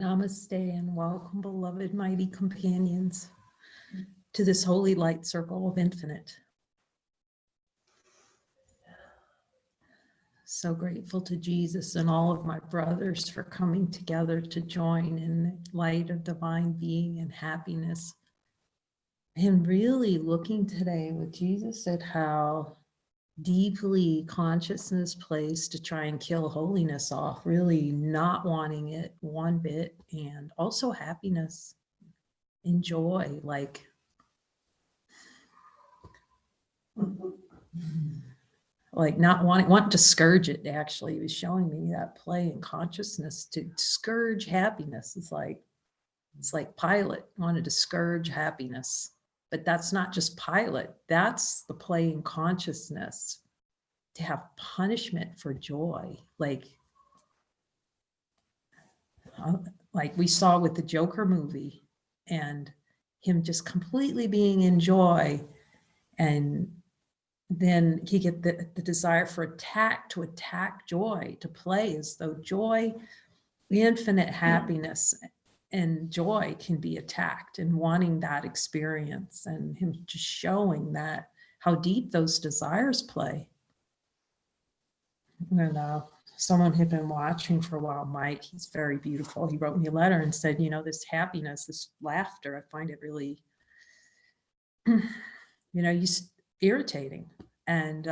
Namaste and welcome, beloved mighty companions, to this holy light circle of infinite. So grateful to Jesus and all of my brothers for coming together to join in the light of divine being and happiness. And really looking today with Jesus at how deeply consciousness plays to try and kill holiness off, really not wanting it one bit, and also happiness and joy, like not want to scourge it. Actually, he was showing me that play in consciousness to scourge happiness. It's like Pilate wanted to scourge happiness. But that's not just Pilate, that's the play in consciousness, to have punishment for joy. Like we saw with the Joker movie, and him just completely being in joy, and then he get the desire for to attack joy, to play as though joy, the infinite happiness and joy can be attacked, and wanting that experience, and him just showing that how deep those desires play. And someone had been watching for a while, Mike, he's very beautiful. He wrote me a letter and said, this happiness, this laughter, I find it really, irritating. And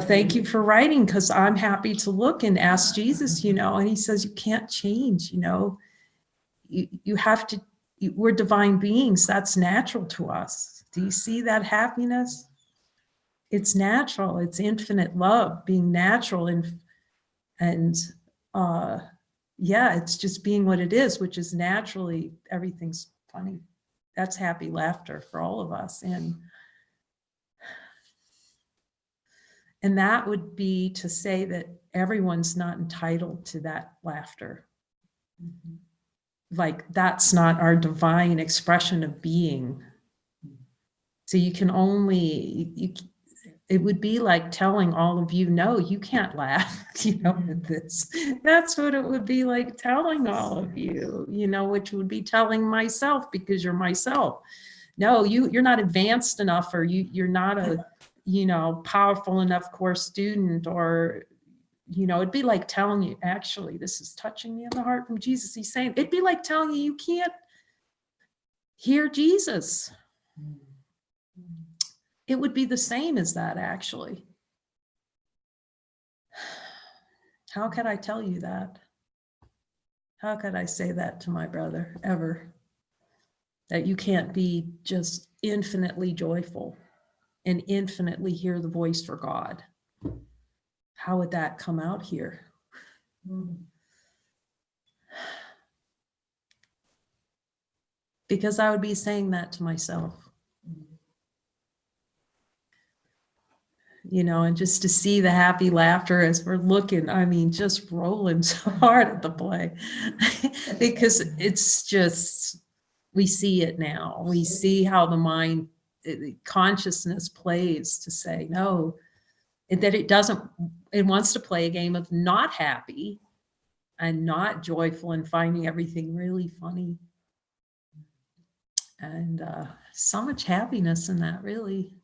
thank you for writing, because I'm happy to look and ask Jesus, and he says, you can't change, you have to, we're divine beings. That's natural to us. Do you see that happiness? It's natural. It's infinite love being natural. And it's just being what it is, which is naturally, everything's funny. That's happy laughter for all of us. And that would be to say that everyone's not entitled to that laughter. Mm-hmm. Like, that's not our divine expression of being. So you can only, it would be like telling all of you, no, you can't laugh, at this. That's what it would be like telling all of you, which would be telling myself, because you're myself. No, you're not advanced enough, or you're not a, powerful enough course student, or, it'd be like telling you, actually, this is touching me in the heart from Jesus. He's saying, it'd be like telling you, you can't hear Jesus. It would be the same as that, actually. How could I tell you that? How could I say that to my brother, ever? That you can't be just infinitely joyful and infinitely hear the voice for God. How would that come out here? Because I would be saying that to myself. And just to see the happy laughter as we're looking, just rolling so hard at the play. Because it's just, we see it now. We see how the mind, consciousness plays to say, no, that it wants to play a game of not happy and not joyful and finding everything really funny. And so much happiness in that, really.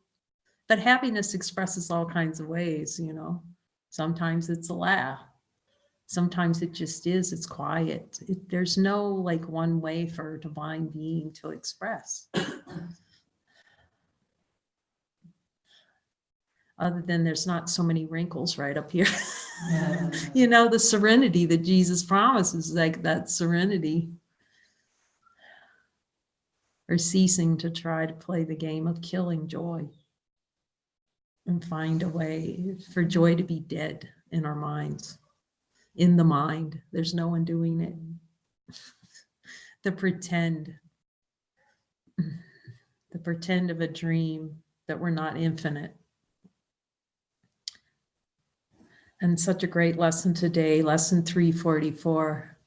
But happiness expresses all kinds of ways, Sometimes it's a laugh. Sometimes it just is, it's quiet. There's no one way for a divine being to express. Other than there's not so many wrinkles right up here. Yeah. The serenity that Jesus promises, like that serenity. Or ceasing to try to play the game of killing joy. And find a way for joy to be dead in our minds. In the mind, there's no one doing it. The pretend of a dream that we're not infinite. And such a great lesson today, lesson 344.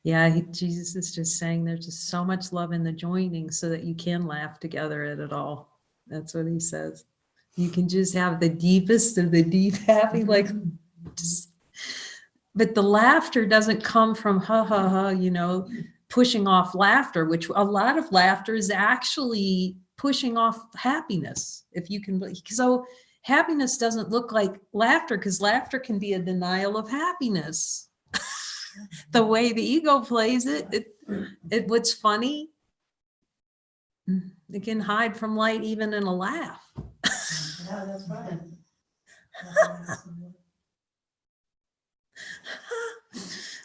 Yeah, Jesus is just saying there's just so much love in the joining so that you can laugh together at it all. That's what he says. You can just have the deepest of the deep happy, like, just, but the laughter doesn't come from ha ha ha, you know, pushing off laughter, which a lot of laughter is actually pushing off happiness. If you can, so happiness doesn't look like laughter, because laughter can be a denial of happiness. The way the ego plays it, what's funny, it can hide from light even in a laugh. Yeah, that's right.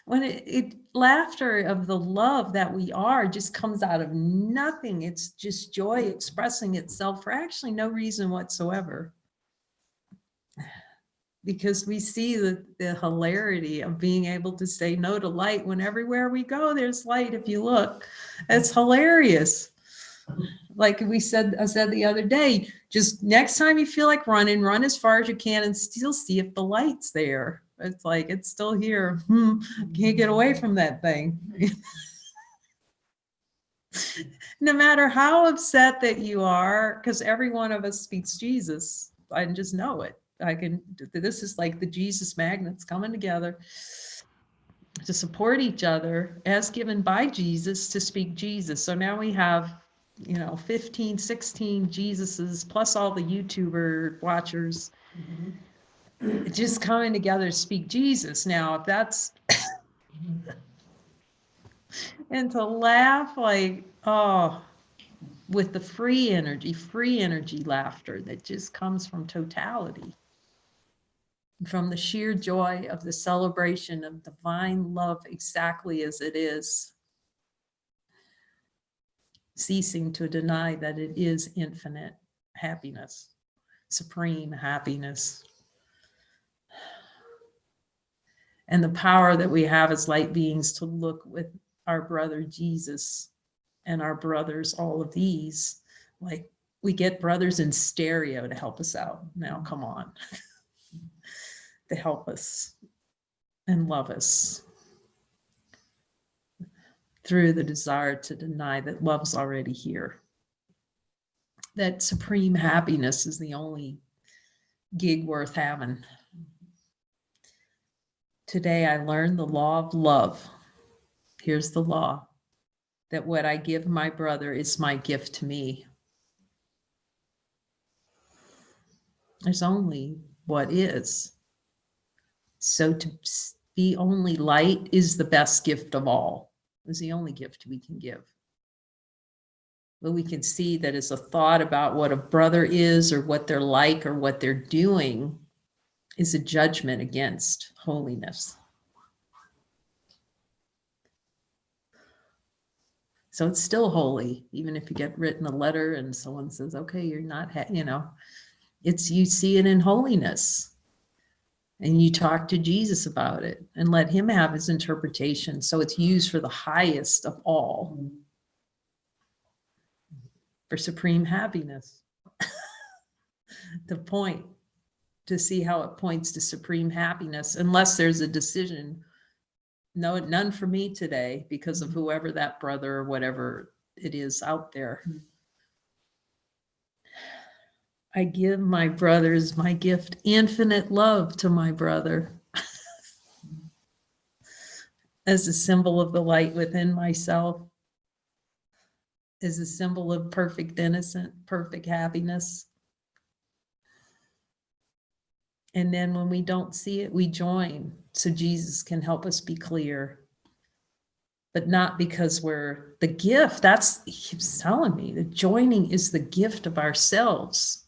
When it laughter of the love that we are just comes out of nothing. It's just joy expressing itself for actually no reason whatsoever. Because we see the hilarity of being able to say no to light when everywhere we go, there's light. If you look, it's hilarious. Like I said the other day, just next time you feel like running, run as far as you can and still see if the light's there. It's like, it's still here. Can't get away from that thing. No matter how upset that you are, because every one of us speaks Jesus. I just know it. This is like the Jesus magnets coming together to support each other as given by Jesus to speak Jesus. So now we have, 15, 16 Jesuses plus all the YouTuber watchers just coming together to speak Jesus. Now, if that's, and to laugh like, oh, with the free energy laughter that just comes from totality, from the sheer joy of the celebration of divine love exactly as it is, ceasing to deny that it is infinite happiness, supreme happiness. And the power that we have as light beings to look with our brother Jesus and our brothers, all of these, like we get brothers in stereo to help us out. Now, come on, to help us and love us through the desire to deny that love's already here. That supreme happiness is the only gig worth having. Today, I learned the law of love. Here's the law, that what I give my brother is my gift to me. There's only what is. So to be only light is the best gift of all, is the only gift we can give. But we can see that as a thought about what a brother is or what they're like or what they're doing is a judgment against holiness. So it's still holy, even if you get written a letter and someone says, okay, you're not, it's, you see it in holiness. And you talk to Jesus about it and let him have his interpretation. So it's used for the highest of all, for supreme happiness. The point, to see how it points to supreme happiness, unless there's a decision. No, none for me today because of whoever that brother or whatever it is out there. I give my brothers my gift, infinite love to my brother as a symbol of the light within myself, as a symbol of perfect innocent, perfect happiness. And then when we don't see it, we join so Jesus can help us be clear. But not because we're the gift. That's, he keeps telling me, the joining is the gift of ourselves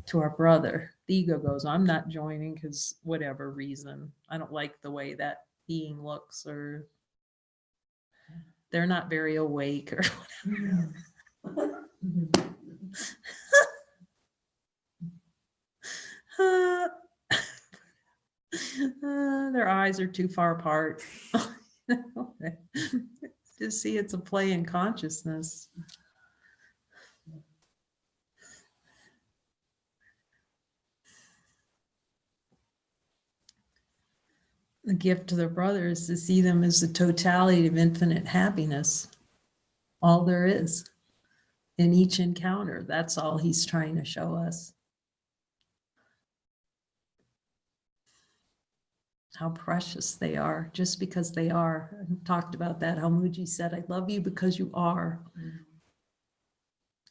to our brother. The ego goes, I'm not joining because whatever reason, I don't like the way that being looks, or they're not very awake or whatever. Their eyes are too far apart. Just see it's a play in consciousness. The gift to their brother is to see them as the totality of infinite happiness. All there is in each encounter. That's all he's trying to show us. How precious they are, just because they are. I talked about that, how Muji said, I love you because you are.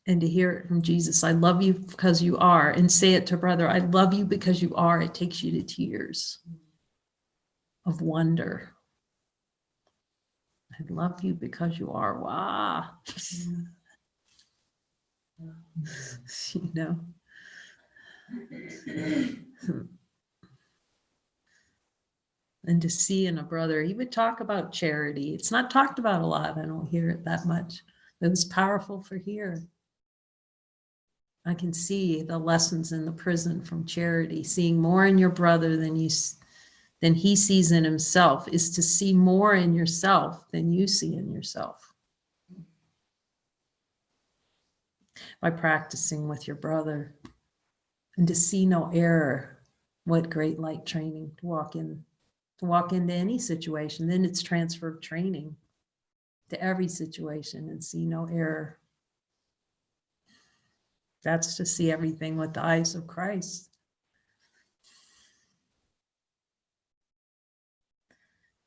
And to hear it from Jesus, I love you because you are, and say it to brother, I love you because you are, it takes you to tears of wonder. I love you because you are. Wow. You know. And to see in a brother, he would talk about charity. It's not talked about a lot. I don't hear it that much. It was powerful for here. I can see the lessons in the prison from charity. Seeing more in your brother than he sees in himself is to see more in yourself than you see in yourself. By practicing with your brother and to see no error, what great light training to walk into any situation. Then it's transfer of training to every situation and see no error. That's to see everything with the eyes of Christ.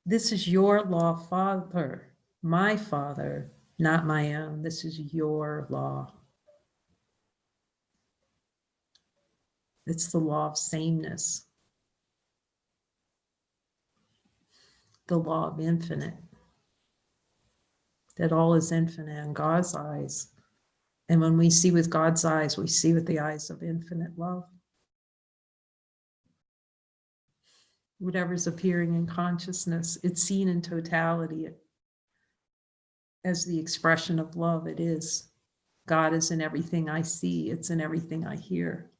This is your law, Father, my Father, not my own. This is your law. It's the law of sameness, the law of infinite, that all is infinite in God's eyes. And when we see with God's eyes, we see with the eyes of infinite love. Whatever's appearing in consciousness, it's seen in totality as the expression of love. It is. God is in everything I see. It's in everything I hear.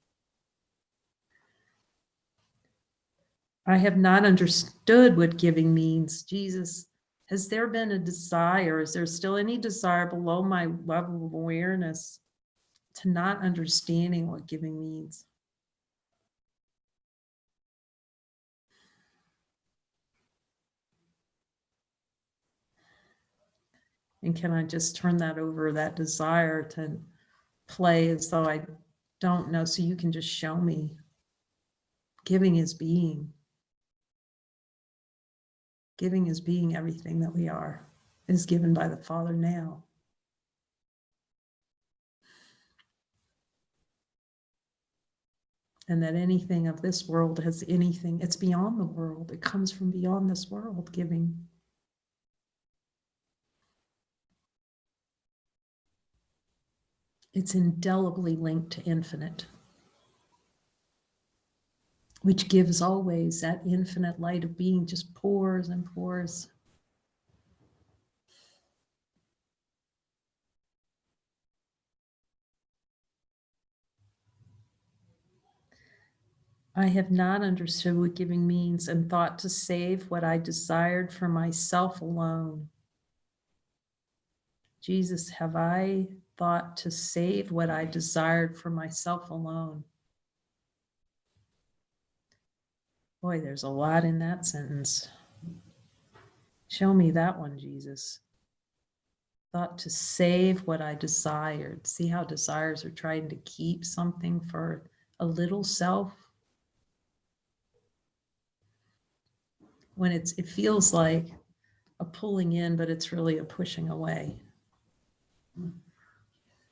I have not understood what giving means. Jesus, has there been a desire? Is there still any desire below my level of awareness to not understanding what giving means? And can I just turn that over, that desire to play as though I don't know, so you can just show me? Giving is being. Giving is being. Everything that we are is given by the Father now. And that anything of this world has anything, it's beyond the world. It comes from beyond this world, giving. It's indelibly linked to infinite, which gives always. That infinite light of being just pours and pours. I have not understood what giving means and thought to save what I desired for myself alone. Jesus, have I thought to save what I desired for myself alone? Boy, there's a lot in that sentence. Show me that one, Jesus. Thought to save what I desired. See how desires are trying to keep something for a little self? When it feels like a pulling in, but it's really a pushing away.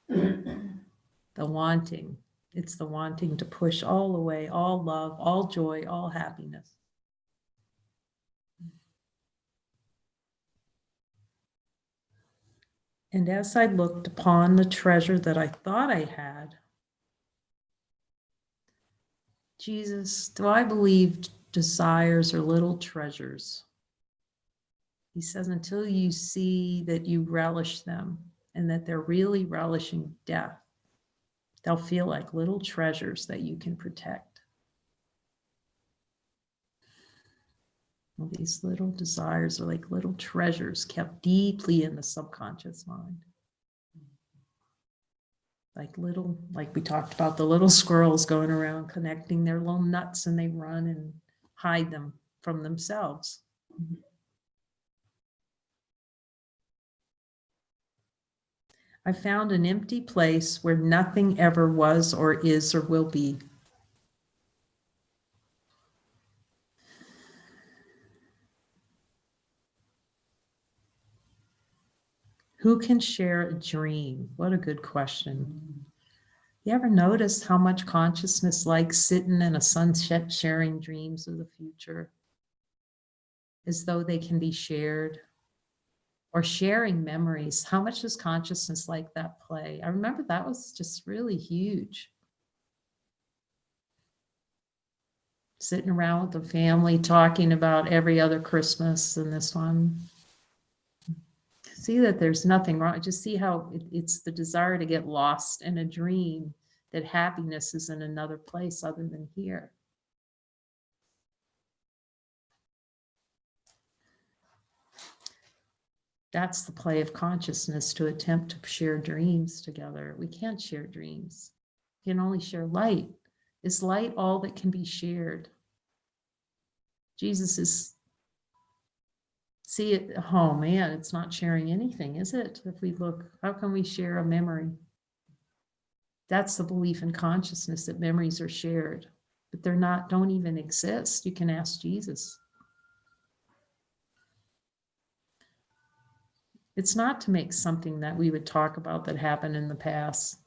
The wanting. It's the wanting to push all away, all love, all joy, all happiness. And as I looked upon the treasure that I thought I had, Jesus, do I believe desires are little treasures? He says, until you see that you relish them and that they're really relishing death, they'll feel like little treasures that you can protect. Well, these little desires are like little treasures kept deeply in the subconscious mind. Like we talked about the little squirrels going around connecting their little nuts, and they run and hide them from themselves. I found an empty place where nothing ever was or is or will be. Who can share a dream? What a good question. You ever notice how much consciousness likes sitting in a sunset sharing dreams of the future as though they can be shared? Or sharing memories. How much does consciousness like that play? I remember that was just really huge. Sitting around with the family talking about every other Christmas and this one. See that there's nothing wrong. Just see how it's the desire to get lost in a dream, that happiness is in another place other than here. That's the play of consciousness, to attempt to share dreams together. We can't share dreams. You can only share light. Is light all that can be shared? Jesus is, see it, oh man, it's not sharing anything, is it? If we look, how can we share a memory? That's the belief in consciousness, that memories are shared, but they're not, don't even exist. You can ask Jesus. It's not to make something that we would talk about that happened in the past.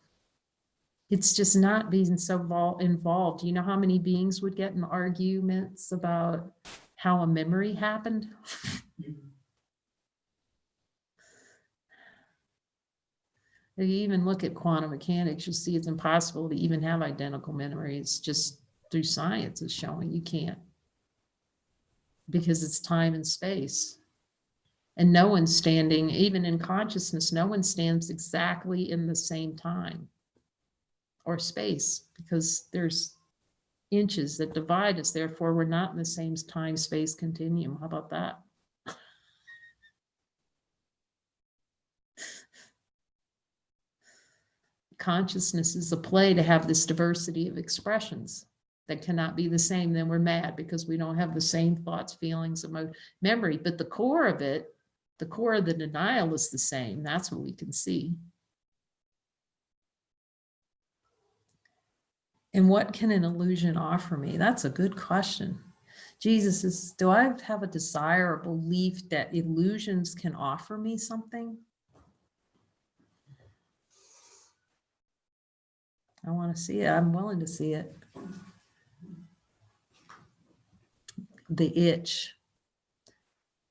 It's just not being so involved. You know how many beings would get in arguments about how a memory happened? If you even look at quantum mechanics, you'll see it's impossible to even have identical memories. Just through science is showing you can't, because it's time and space. And no one's standing, even in consciousness, no one stands exactly in the same time or space, because there's inches that divide us. Therefore, we're not in the same time space continuum. How about that? Consciousness is a play to have this diversity of expressions that cannot be the same. Then we're mad because we don't have the same thoughts, feelings, memory. But the core of it, the core of the denial is the same. That's what we can see. And what can an illusion offer me? That's a good question. Jesus is, do I have a desire or belief that illusions can offer me something? I want to see it. I'm willing to see it. The itch.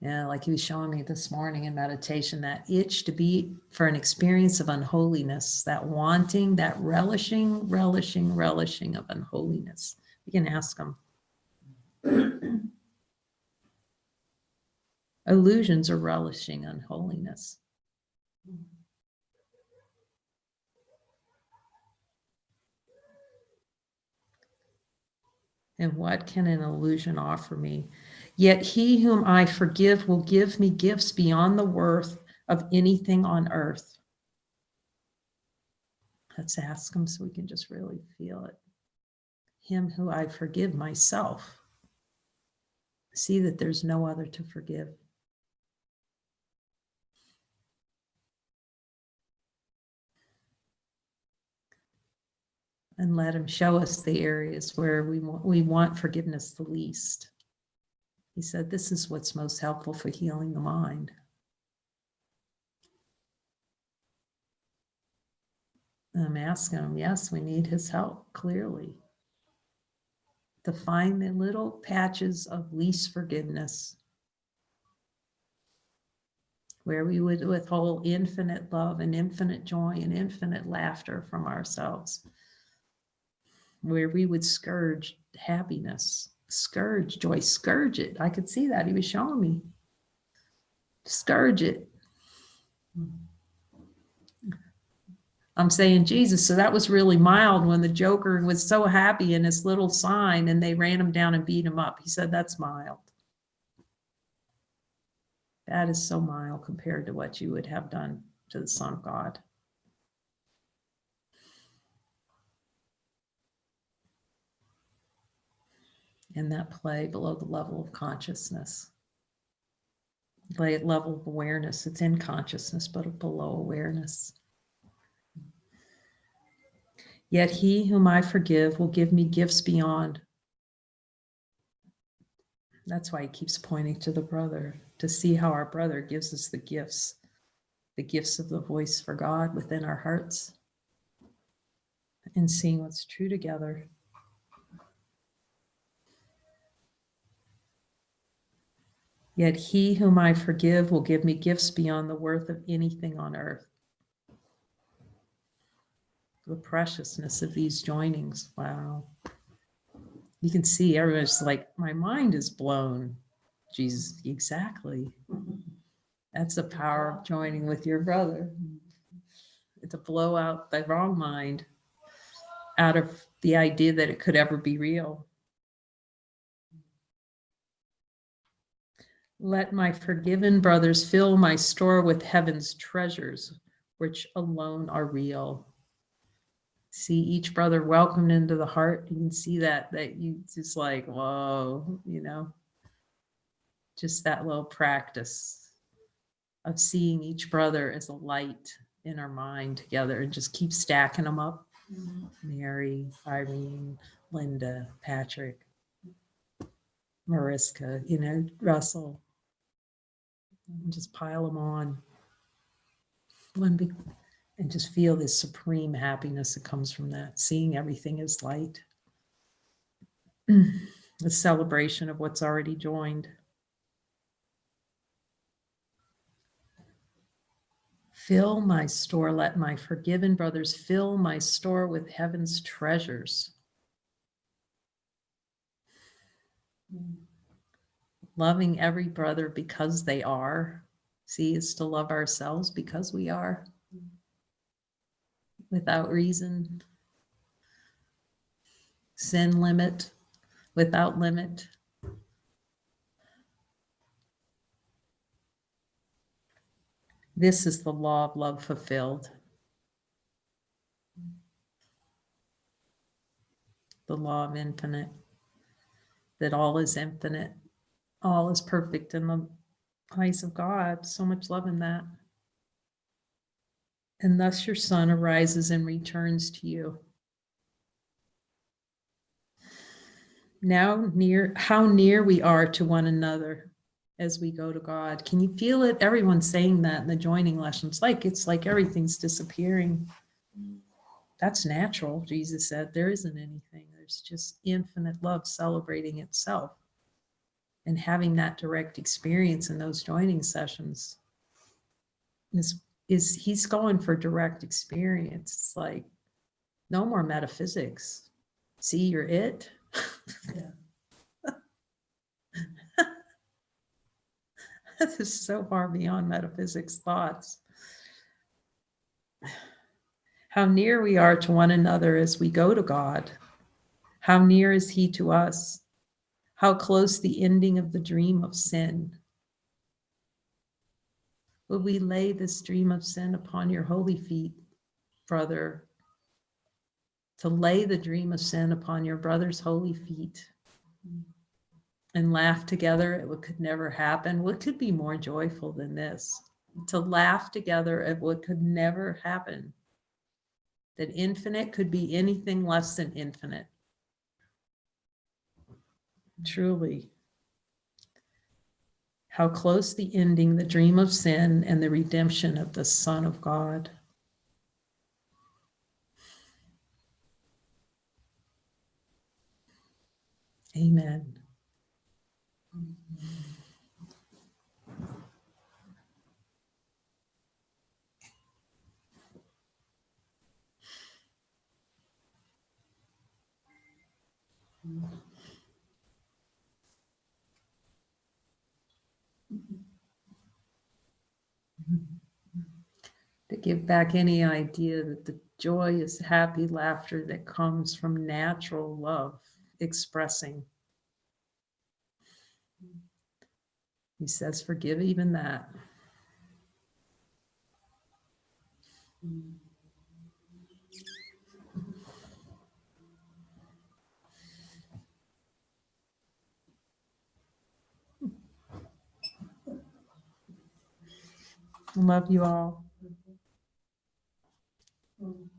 Yeah, like he was showing me this morning in meditation, that itch to be for an experience of unholiness, that wanting, that relishing of unholiness. You can ask him. Illusions are relishing unholiness. And what can an illusion offer me? Yet he whom I forgive will give me gifts beyond the worth of anything on earth. Let's ask him so we can just really feel it. Him who I forgive, myself. See that there's no other to forgive. And let him show us the areas where we want forgiveness the least. He said, this is what's most helpful for healing the mind. And I'm asking him, yes, we need his help, clearly. To find the little patches of least forgiveness where we would withhold infinite love and infinite joy and infinite laughter from ourselves, where we would scourge happiness, scourge joy, scourge it. I could see that. He was showing me. Scourge it. I'm saying, Jesus, so that was really mild when the Joker was so happy in his little sign and they ran him down and beat him up. He said, that's mild. That is so mild compared to what you would have done to the Son of God. in that play below the level of consciousness. Level of awareness. It's in consciousness, but below awareness. Yet he whom I forgive will give me gifts beyond. That's why he keeps pointing to the brother, to see how our brother gives us the gifts of the voice for God within our hearts, and seeing what's true together. Yet he whom I forgive will give me gifts beyond the worth of anything on earth. The preciousness of these joinings. Wow. You can see everyone's like, my mind is blown. Jesus, exactly. That's the power of joining with your brother. To blow out the wrong mind out of the idea that it could ever be real. Let my forgiven brothers fill my store with heaven's treasures, which alone are real. See each brother welcomed into the heart. You can see that you just like, whoa, just that little practice of seeing each brother as a light in our mind together, and just keep stacking them up. Mary, Irene, Linda, Patrick, Mariska, Russell, and just pile them on. And just feel this supreme happiness that comes from that, seeing everything as light. The celebration of what's already joined. Fill my store, let my forgiven brothers fill my store with heaven's treasures. Loving every brother because they are. See, is to love ourselves because we are. Without reason. Sin limit, without limit. This is the law of love fulfilled. The law of infinite. That all is infinite. All is perfect in the eyes of God. So much love in that. And thus your son arises and returns to you. Now how near we are to one another as we go to God. Can you feel it? Everyone's saying that in the joining lessons. It's like everything's disappearing. That's natural, Jesus said. There isn't anything. There's just infinite love celebrating itself. And having that direct experience in those joining sessions is he's going for direct experience. It's like, no more metaphysics. See, you're it. Yeah. This is so far beyond metaphysics thoughts. How near we are to one another as we go to God. How near is he to us? How close the ending of the dream of sin. Will we lay this dream of sin upon your holy feet, brother? To lay the dream of sin upon your brother's holy feet and laugh together at what could never happen. What could be more joyful than this? To laugh together at what could never happen. That infinite could be anything less than infinite. Truly. How close the ending, the dream of sin, and the redemption of the Son of God. Amen. To give back any idea that the joy is happy laughter that comes from natural love expressing. He says, forgive even that. Love you all. Mm.